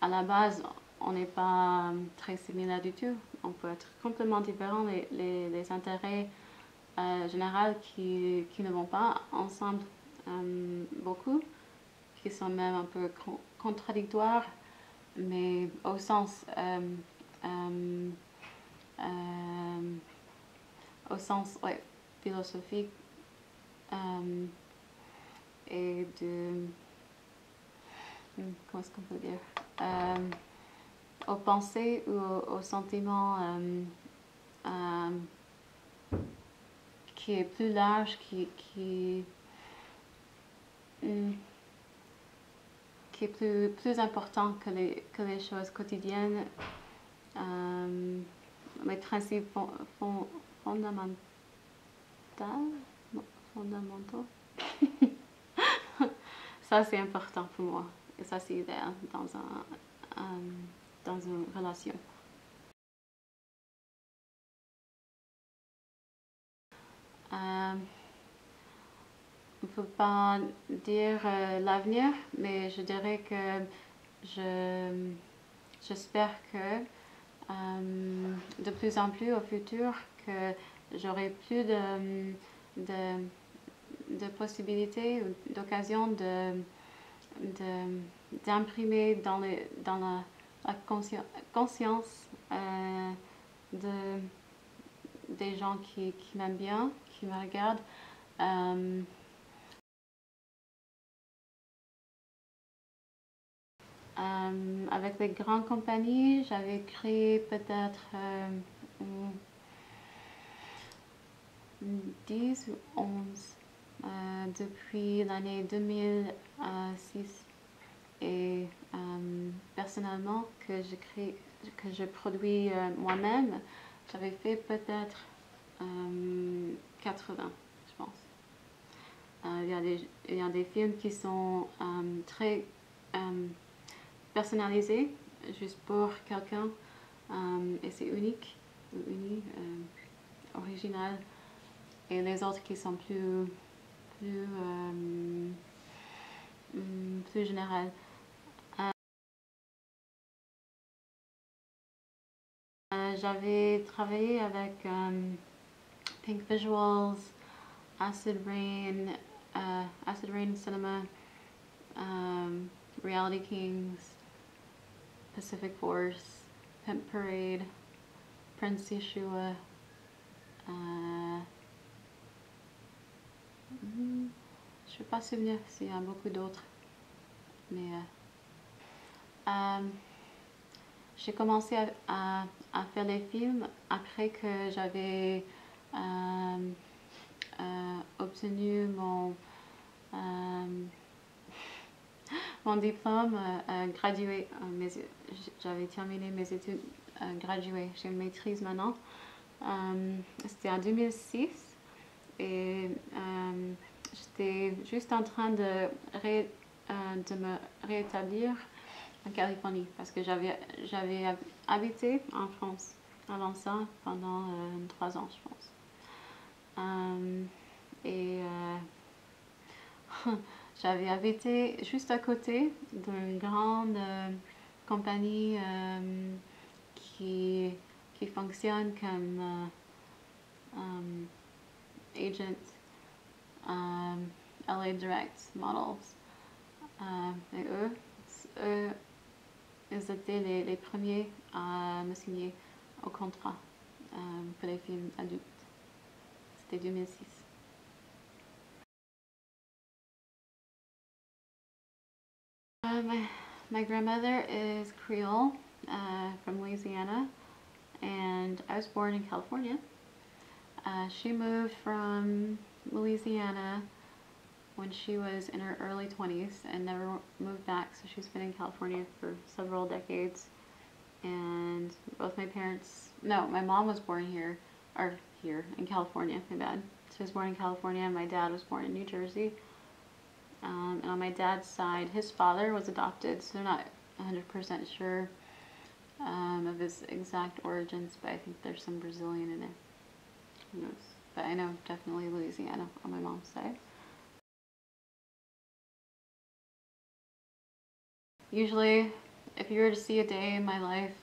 à la base, on n'est pas très similaires du tout. On peut être complètement différents, les intérêts généraux qui ne vont pas ensemble beaucoup, qui sont même un peu contradictoires, mais au sens ouais, philosophique et de comment est-ce qu'on peut dire aux pensées ou aux sentiments qui est plus large, qui est plus important que les choses quotidiennes, les principes fondamentaux. Fondamentaux. Ça, c'est important pour moi. Et ça, c'est idéal dans une relation. On ne peut pas dire l'avenir, mais je dirais que j'espère que de plus en plus au futur, que j'aurai plus de possibilités ou d'occasions d'imprimer dans la conscience des gens qui m'aiment bien, qui me regardent. Avec les grandes compagnies, j'avais créé peut-être 10 ou 11 depuis l'année 2006. Et personnellement, que je produis moi-même, j'avais fait peut-être 80, je pense. Il y a des films qui sont très personnalisés, juste pour quelqu'un, et c'est unique, original. Et les autres qui sont plus générales. J'avais travaillé avec Pink Visuals, Acid Rain Cinema, Reality Kings, Pacific Force, Pimp Parade, Prince Yeshua. Je ne peux pas souvenir s'il y a beaucoup d'autres, mais j'ai commencé à faire les films après que j'avais obtenu mon diplôme gradué. J'avais terminé mes études graduées. J'ai une maîtrise maintenant. C'était en 2006 et j'étais juste en train de me réétablir en Californie parce que j'avais habité en France avant ça pendant 3 ans, je pense. Et j'avais habité juste à côté d'une grande compagnie qui fonctionne comme agent LA Direct Models. Et eux, ils étaient les premiers à me signer au contrat pour les films adultes. C'était 2006. My grandmother is Creole from Louisiana, and I was born in California. She moved from Louisiana when she was in her early 20s and never moved back, so she's been in California for several decades. And both my parents, no, my mom was born here in California, my bad. She was born in California and my dad was born in New Jersey. And on my dad's side, his father was adopted, so they're not 100% sure of his exact origins, but I think there's some Brazilian in it. Who knows? But I know definitely Louisiana on my mom's side. Usually if you were to see a day in my life,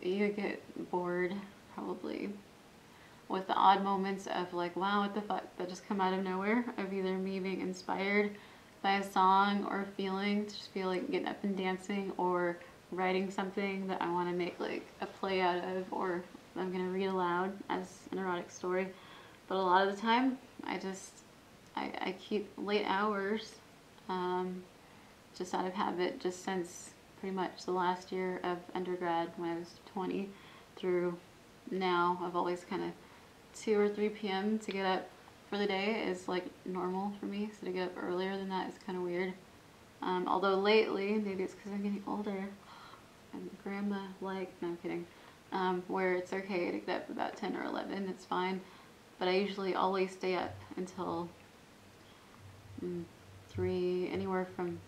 you would get bored probably with the odd moments of like, wow, what the fuck, that just come out of nowhere, of either me being inspired by a song or a feeling to just feel like getting up and dancing, or writing something that I want to make like a play out of, or I'm going to read aloud as an erotic story. But a lot of the time, I keep late hours, just out of habit, just since pretty much the last year of undergrad when I was 20 through now. I've always kind of 2 or 3 p.m. to get up for the day is like normal for me, so to get up earlier than that is kind of weird. Although lately, maybe it's because I'm getting older, and grandma-like, no I'm kidding, where it's okay to get up about 10 or 11, it's fine, but I usually always stay up until 3, anywhere from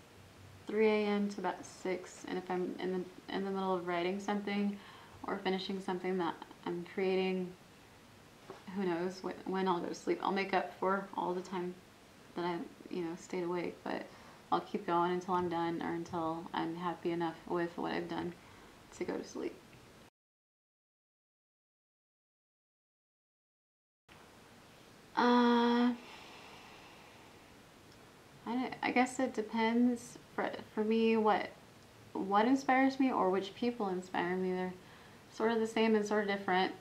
3 a.m. to about 6, and if I'm in the middle of writing something or finishing something that I'm creating, who knows when I'll go to sleep. I'll make up for all the time that I, stayed awake, but I'll keep going until I'm done, or until I'm happy enough with what I've done to go to sleep. I guess it depends for me what inspires me, or which people inspire me. They're sort of the same and sort of different.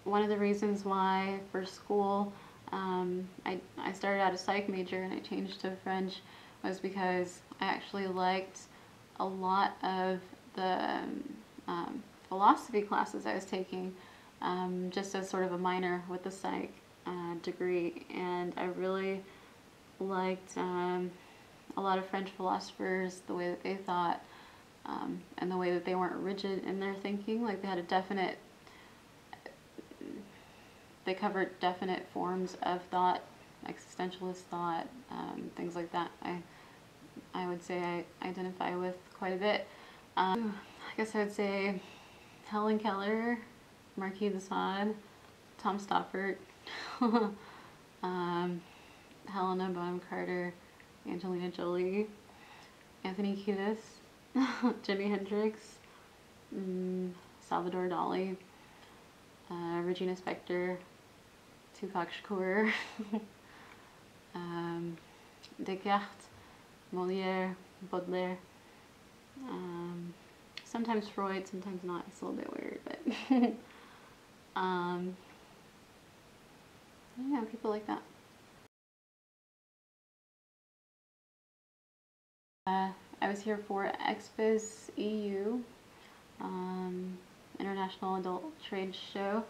One of the reasons why for school I started out a psych major and I changed to French was because I actually liked a lot of the philosophy classes I was taking, just as sort of a minor with the psych degree, and I really liked a lot of French philosophers, the way that they thought, and the way that they weren't rigid in their thinking. Like they had they covered definite forms of thought, existentialist thought, things like that. I would say I identify with quite a bit. I guess I would say Helen Keller, Marquis de Sade, Tom Stoppard, Helena Bonham Carter, Angelina Jolie, Anthony Kiedis, Jimi Hendrix, Salvador Dali, Regina Spektor, Tupac Shakur, Descartes, Molière, Baudelaire, sometimes Freud, sometimes not. It's a little bit weird, but I don't know, people like that. I was here for XBiz EU, International Adult Trade Show,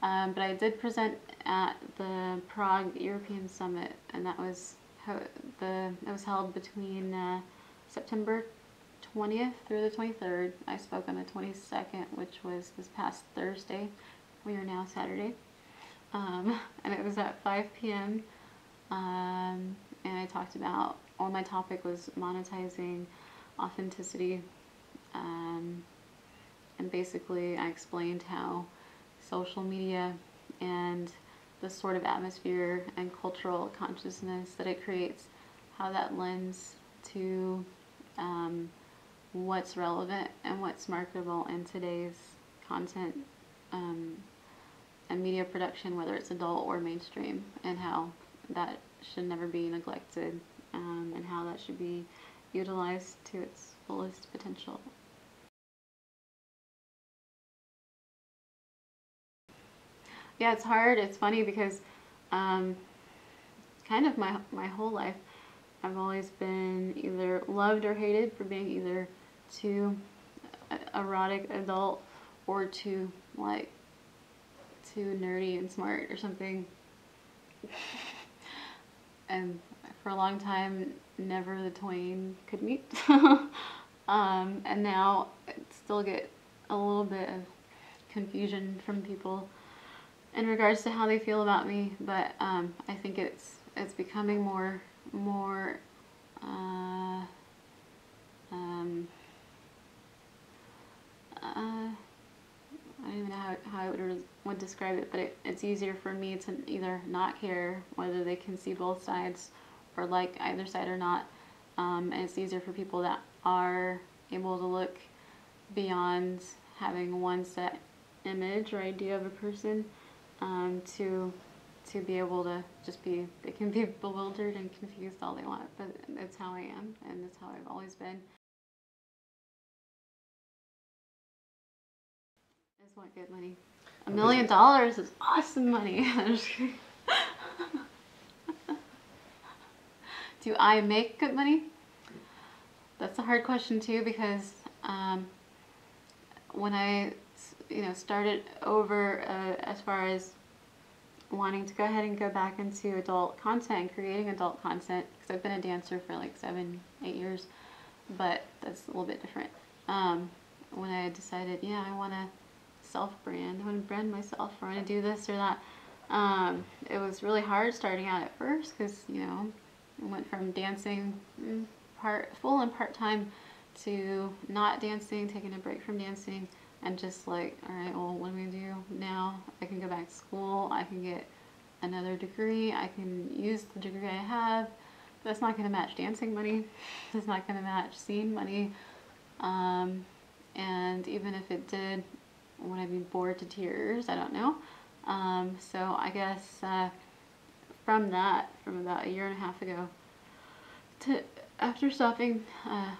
but I did present at the Prague European Summit, and that was held between September 20th through the 23rd. I spoke on the 22nd, which was this past Thursday. We are now Saturday, and it was at 5 p.m. And I talked about, my topic was monetizing authenticity, and basically I explained how social media and the sort of atmosphere and cultural consciousness that it creates, how that lends to what's relevant and what's marketable in today's content and media production, whether it's adult or mainstream, and how that should never be neglected, and how that should be utilized to its fullest potential. Yeah, it's hard. It's funny because kind of my whole life I've always been either loved or hated for being either too erotic adult or too nerdy and smart or something. And for a long time, never the twain could meet. And now I still get a little bit of confusion from people in regards to how they feel about me, but I think it's becoming more I don't even know how I would describe it, but it's easier for me to either not care whether they can see both sides or like either side or not, and it's easier for people that are able to look beyond having one set image or idea of a person, to be able to just be, they can be bewildered and confused all they want, but that's how I am, and that's how I've always been. I just want good money. $1 million is awesome money. I'm just kidding. Do I make good money? That's a hard question too, because when I, started over, as far as wanting to go ahead and go back into adult content and creating adult content, because I've been a dancer for like 7-8 years, but that's a little bit different. When I decided, yeah, I want to self-brand, I want to brand myself, or I want to do this or that, it was really hard starting out at first, because I went from dancing full and part-time to not dancing, taking a break from dancing, and just like, all right, well, what am I gonna do now? I can go back to school, I can get another degree, I can use the degree I have. That's not gonna match dancing money. It's not gonna match scene money. And even if it did, would I be bored to tears? I don't know. So I guess from about 1.5 years ago, after stopping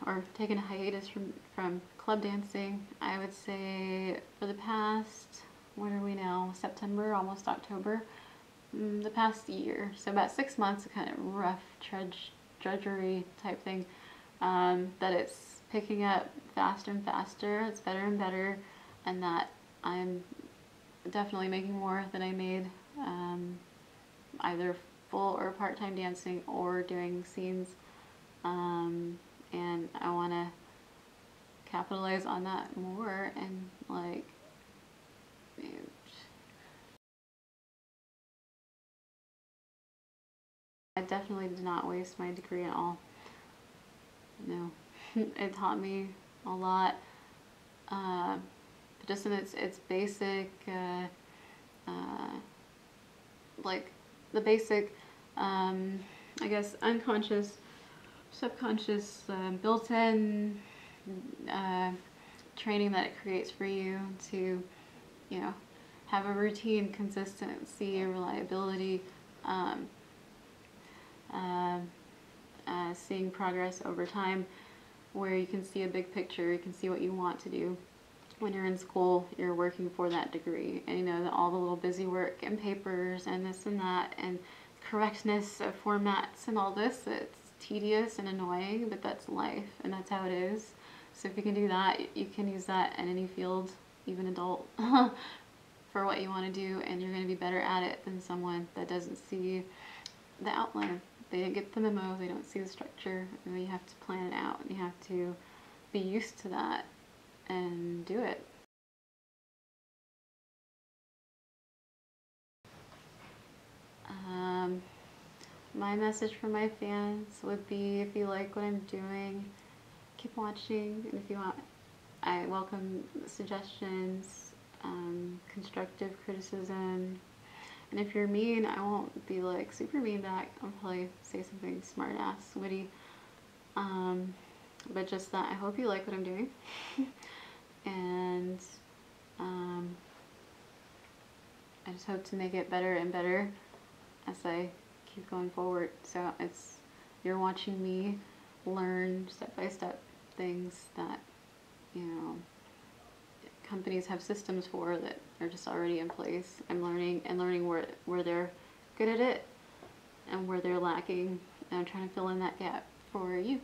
or taking a hiatus from club dancing, I would say for the past, what are we now, September, almost October, the past year, so about 6 months of kind of rough drudgery type thing, that it's picking up faster and faster, it's better and better, and that I'm definitely making more than I made either full or part-time dancing or doing scenes, and I want to capitalize on that more, and like, I definitely did not waste my degree at all. No. It taught me a lot, just in its basic, like the basic, I guess, unconscious, subconscious, built-in training that it creates for you to, have a routine, consistency, reliability, seeing progress over time, where you can see a big picture, you can see what you want to do. When you're in school, you're working for that degree, and all the little busy work and papers and this and that and correctness of formats and all this, it's tedious and annoying, but that's life, and that's how it is. So if you can do that, you can use that in any field, even adult, for what you want to do, and you're going to be better at it than someone that doesn't see the outline. They didn't get the memo, they don't see the structure, and you have to plan it out, and you have to be used to that and do it. My message for my fans would be, if you like what I'm doing, keep watching, and if you want, I welcome suggestions, constructive criticism, and if you're mean, I won't be like super mean back. I'll probably say something smart ass, witty, but just that I hope you like what I'm doing, and I just hope to make it better and better as I keep going forward. So you're watching me learn step-by-step things that companies have systems for that are just already in place. I'm learning where they're good at it and where they're lacking, and I'm trying to fill in that gap for you.